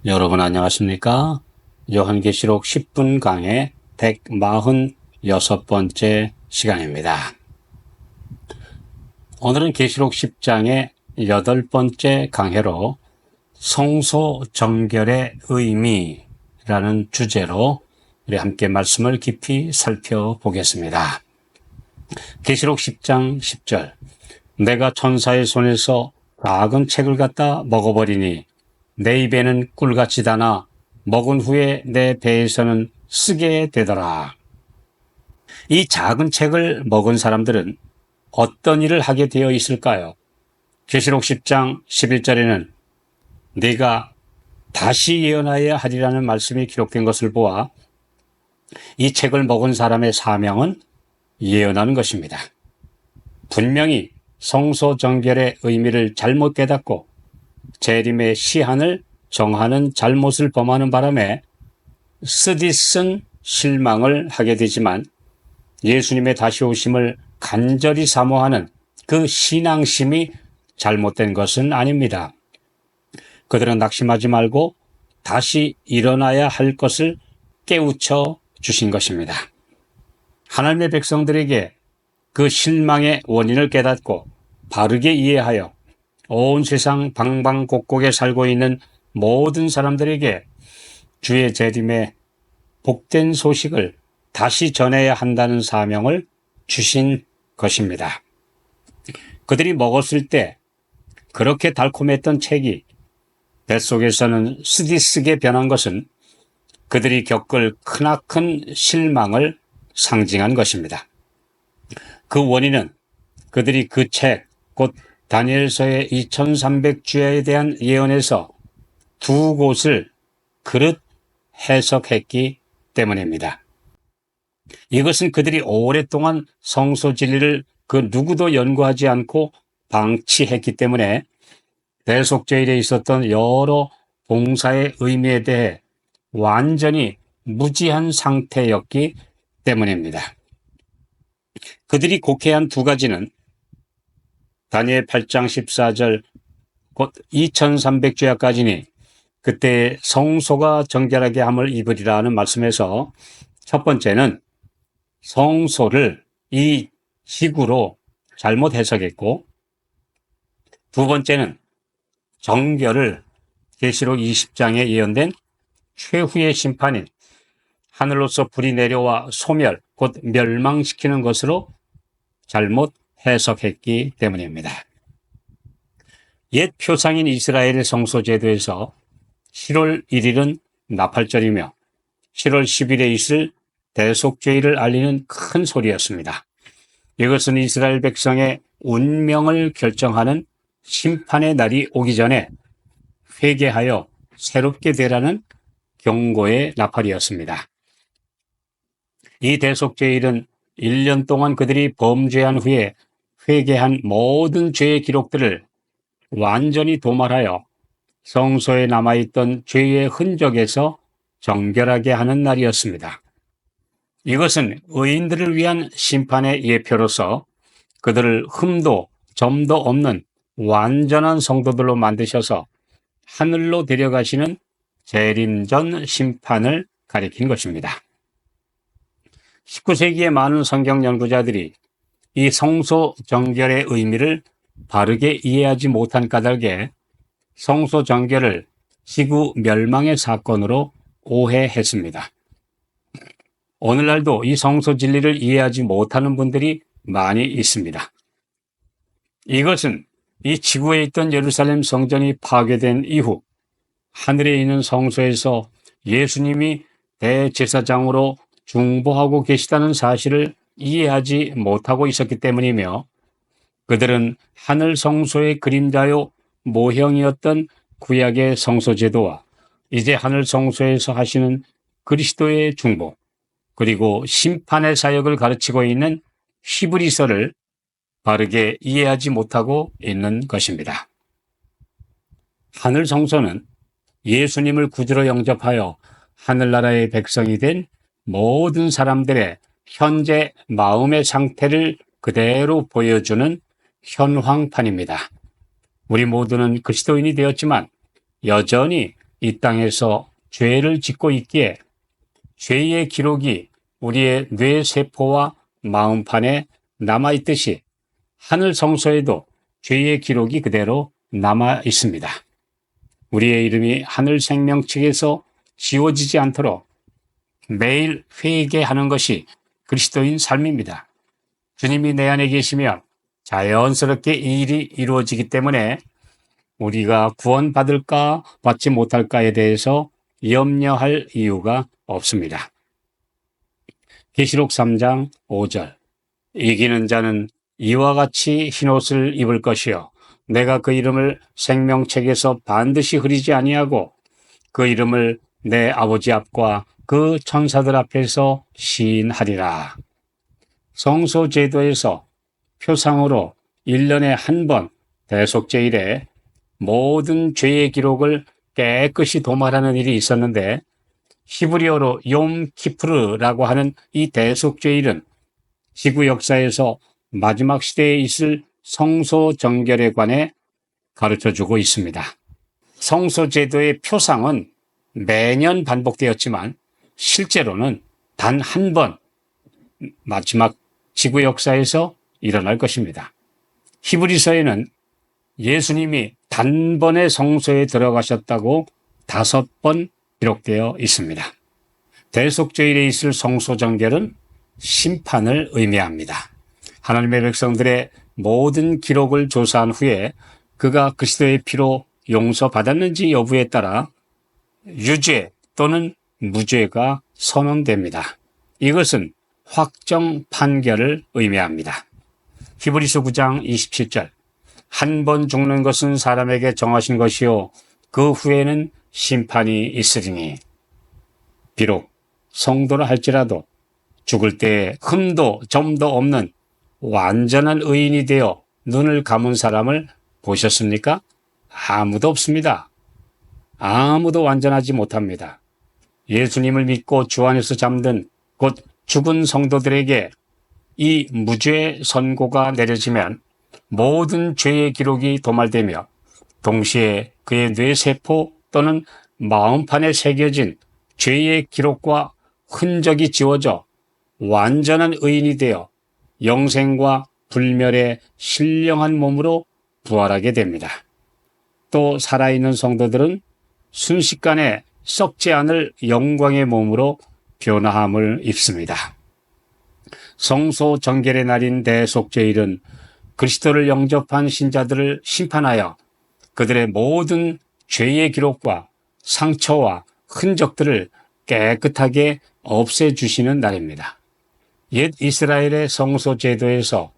여러분 안녕하십니까? 요한계시록 10분 강의 146번째 시간입니다. 오늘은 계시록 10장의 8번째 강해로 성소 정결의 의미라는 주제로 우리 함께 말씀을 깊이 살펴보겠습니다. 계시록 10장 10절 내가 천사의 손에서 작은 책을 갖다 먹어버리니 내 입에는 꿀같이 다나 먹은 후에 내 배에서는 쓰게 되더라. 이 작은 책을 먹은 사람들은 어떤 일을 하게 되어 있을까요? 계시록 10장 11절에는 네가 다시 예언하여야 하리라는 말씀이 기록된 것을 보아 이 책을 먹은 사람의 사명은 예언하는 것입니다. 분명히 성소 정결의 의미를 잘못 깨닫고 재림의 시한을 정하는 잘못을 범하는 바람에 쓰디쓴 실망을 하게 되지만 예수님의 다시 오심을 간절히 사모하는 그 신앙심이 잘못된 것은 아닙니다. 그들은 낙심하지 말고 다시 일어나야 할 것을 깨우쳐 주신 것입니다. 하나님의 백성들에게 그 실망의 원인을 깨닫고 바르게 이해하여 온 세상 방방곡곡에 살고 있는 모든 사람들에게 주의 재림의 복된 소식을 다시 전해야 한다는 사명을 주신 것입니다. 그들이 먹었을 때 그렇게 달콤했던 책이 뱃속에서는 쓰디쓰게 변한 것은 그들이 겪을 크나큰 실망을 상징한 것입니다. 그 원인은 그들이 그 책, 곧 다니엘서의 2300주야에 대한 예언에서 두 곳을 그릇 해석했기 때문입니다. 이것은 그들이 오랫동안 성소 진리를 그 누구도 연구하지 않고 방치했기 때문에 대속죄일에 있었던 여러 봉사의 의미에 대해 완전히 무지한 상태였기 때문입니다. 그들이 곡해한 두 가지는 다니엘 8장 14절 곧 2300주야까지니 그때 성소가 정결하게 함을 입으리라 하는 말씀에서 첫 번째는 성소를 이 지구로 잘못 해석했고 두 번째는 정결을 계시록 20장에 예언된 최후의 심판인 하늘로서 불이 내려와 소멸 곧 멸망시키는 것으로 잘못 해석했기 때문입니다. 옛 표상인 이스라엘의 성소 제도에서 7월 1일은 나팔절이며 7월 10일에 있을 대속죄일을 알리는 큰 소리였습니다. 이것은 이스라엘 백성의 운명을 결정하는 심판의 날이 오기 전에 회개하여 새롭게 되라는 경고의 나팔이었습니다. 이 대속죄일은 1년 동안 그들이 범죄한 후에 회개한 모든 죄의 기록들을 완전히 도말하여 성소에 남아있던 죄의 흔적에서 정결하게 하는 날이었습니다. 이것은 의인들을 위한 심판의 예표로서 그들을 흠도 점도 없는 완전한 성도들로 만드셔서 하늘로 데려가시는 재림 전 심판을 가리킨 것입니다. 19세기의 많은 성경 연구자들이 이 성소 정결의 의미를 바르게 이해하지 못한 까닭에 성소 정결을 지구 멸망의 사건으로 오해했습니다. 오늘날도 이 성소 진리를 이해하지 못하는 분들이 많이 있습니다. 이것은 이 지구에 있던 예루살렘 성전이 파괴된 이후 하늘에 있는 성소에서 예수님이 대제사장으로 중보하고 계시다는 사실을 이해하지 못하고 있었기 때문이며 그들은 하늘 성소의 그림자요 모형이었던 구약의 성소 제도와 이제 하늘 성소에서 하시는 그리스도의 중보 그리고 심판의 사역을 가르치고 있는 히브리서를 바르게 이해하지 못하고 있는 것입니다. 하늘 성소는 예수님을 구주로 영접하여 하늘나라의 백성이 된 모든 사람들의 현재 마음의 상태를 그대로 보여주는 현황판입니다. 우리 모두는 그리스도인이 되었지만 여전히 이 땅에서 죄를 짓고 있기에 죄의 기록이 우리의 뇌세포와 마음판에 남아있듯이 하늘 성소에도 죄의 기록이 그대로 남아 있습니다. 우리의 이름이 하늘 생명책에서 지워지지 않도록 매일 회개하는 것이 그리스도인 삶입니다. 주님이 내 안에 계시면 자연스럽게 이 일이 이루어지기 때문에 우리가 구원받을까 받지 못할까에 대해서 염려할 이유가 없습니다. 계시록 3장 5절 이기는 자는 이와 같이 흰옷을 입을 것이요 내가 그 이름을 생명책에서 반드시 흐리지 아니하고 그 이름을 내 아버지 앞과 그 천사들 앞에서 시인하리라. 성소 제도에서 표상으로 1년에 한 번 대속제일에 모든 죄의 기록을 깨끗이 도말하는 일이 있었는데 히브리어로 욤 키프르라고 하는 이 대속죄일은 지구 역사에서 마지막 시대에 있을 성소 정결에 관해 가르쳐주고 있습니다. 성소 제도의 표상은 매년 반복되었지만 실제로는 단 한 번 마지막 지구 역사에서 일어날 것입니다. 히브리서에는 예수님이 단번에 성소에 들어가셨다고 5번 기록되어 있습니다. 대속죄일에 있을 성소 정결은 심판을 의미합니다. 하나님의 백성들의 모든 기록을 조사한 후에 그가 그리스도의 피로 용서받았는지 여부에 따라 유죄 또는 무죄가 선언됩니다. 이것은 확정 판결을 의미합니다. 히브리서 9장 27절 한 번 죽는 것은 사람에게 정하신 것이요 그 후에는 심판이 있으리니 비록 성도라 할지라도 죽을 때 흠도 점도 없는 완전한 의인이 되어 눈을 감은 사람을 보셨습니까? 아무도 없습니다. 아무도 완전하지 못합니다. 예수님을 믿고 주 안에서 잠든 곧 죽은 성도들에게 이 무죄 선고가 내려지면 모든 죄의 기록이 도말되며 동시에 그의 뇌세포 또는 마음판에 새겨진 죄의 기록과 흔적이 지워져 완전한 의인이 되어 영생과 불멸의 신령한 몸으로 부활하게 됩니다. 또 살아있는 성도들은 순식간에 썩지 않을 영광의 몸으로 변화함을 입습니다. 성소 정결의 날인 대속죄일은 그리스도를 영접한 신자들을 심판하여 그들의 모든 죄의 기록과 상처와 흔적들을 깨끗하게 없애주시는 날입니다. 옛 이스라엘의 성소 제도에서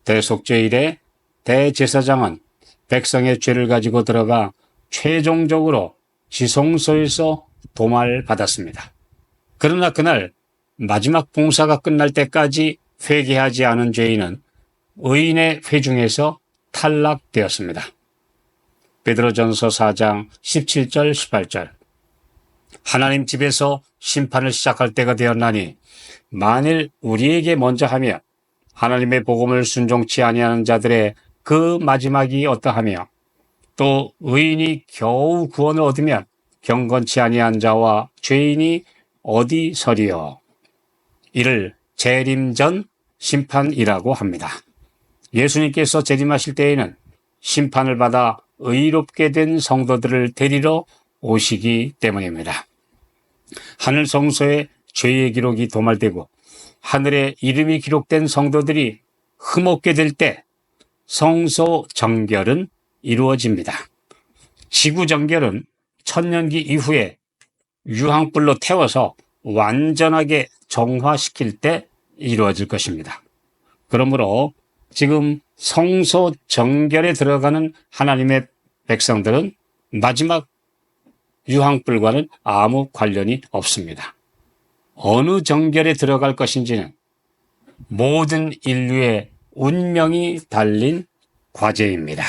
대속죄일에 대제사장은 백성의 죄를 가지고 들어가 최종적으로 지성소에서 도말받았습니다. 그러나 그날 마지막 봉사가 끝날 때까지 회개하지 않은 죄인은 의인의 회중에서 탈락되었습니다. 베드로전서 4장 17절 18절 하나님 집에서 심판을 시작할 때가 되었나니 만일 우리에게 먼저 하며 하나님의 복음을 순종치 아니하는 자들의 그 마지막이 어떠하며 또 의인이 겨우 구원을 얻으면 경건치 아니한 자와 죄인이 어디 서리요. 이를 재림 전 심판이라고 합니다. 예수님께서 재림하실 때에는 심판을 받아 의롭게 된 성도들을 데리러 오시기 때문입니다. 하늘 성소에 죄의 기록이 도말되고 하늘에 이름이 기록된 성도들이 흠없게 될 때 성소 정결은 이루어집니다. 지구 정결은 천년기 이후에 유황불로 태워서 완전하게 정화시킬 때 이루어질 것입니다. 그러므로 지금 성소 정결에 들어가는 하나님의 백성들은 마지막 유황불과는 아무 관련이 없습니다. 어느 정결에 들어갈 것인지는 모든 인류의 운명이 달린 과제입니다.